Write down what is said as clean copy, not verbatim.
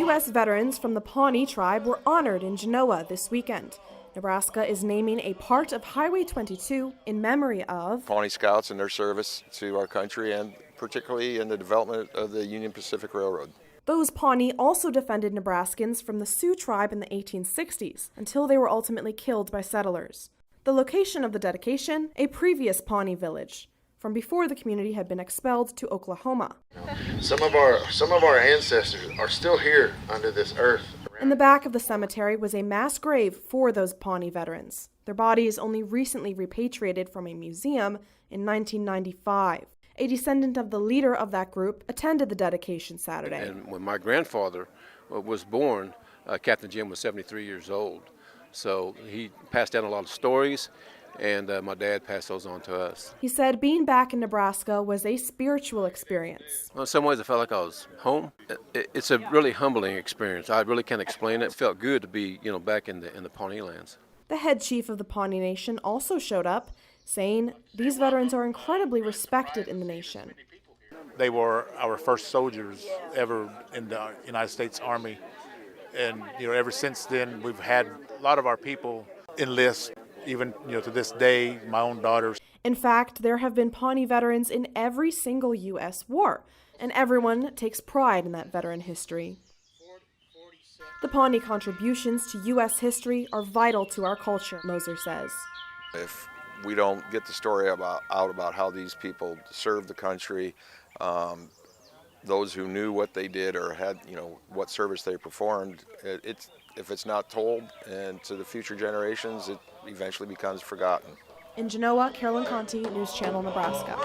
U.S. veterans from the Pawnee tribe were honored in Genoa this weekend. Nebraska is naming a part of Highway 22 in memory of Pawnee Scouts and their service to our country, and particularly in the development of the Union Pacific Railroad. Those Pawnee also defended Nebraskans from the Sioux tribe in the 1860s until they were ultimately killed by settlers. The location of the dedication, a previous Pawnee village, from before the community had been expelled to Oklahoma. Some of our ancestors are still here under this earth. In the back of the cemetery was a mass grave for those Pawnee veterans. Their bodies only recently repatriated from a museum in 1995. A descendant of the leader of that group attended the dedication Saturday. And when my grandfather was born, Captain Jim was 73 years old. So he passed down a lot of stories, and my dad passed those on to us. He said being back in Nebraska was a spiritual experience. Well, in some ways I felt like I was home. It's a really humbling experience. I really can't explain it. It felt good to be, back in the Pawnee lands. The head chief of the Pawnee Nation also showed up, saying these veterans are incredibly respected in the nation. They were our first soldiers ever in the United States Army. And, ever since then, we've had a lot of our people enlist, even, to this day, my own daughters. In fact, there have been Pawnee veterans in every single U.S. war, and everyone takes pride in that veteran history. The Pawnee contributions to U.S. history are vital to our culture, Moser says. If we don't get the story out about how these people served the country, those who knew what they did or had, what service they performed, if it's not told and to the future generations, it eventually becomes forgotten. In Genoa, Carolyn Conti, News Channel, Nebraska.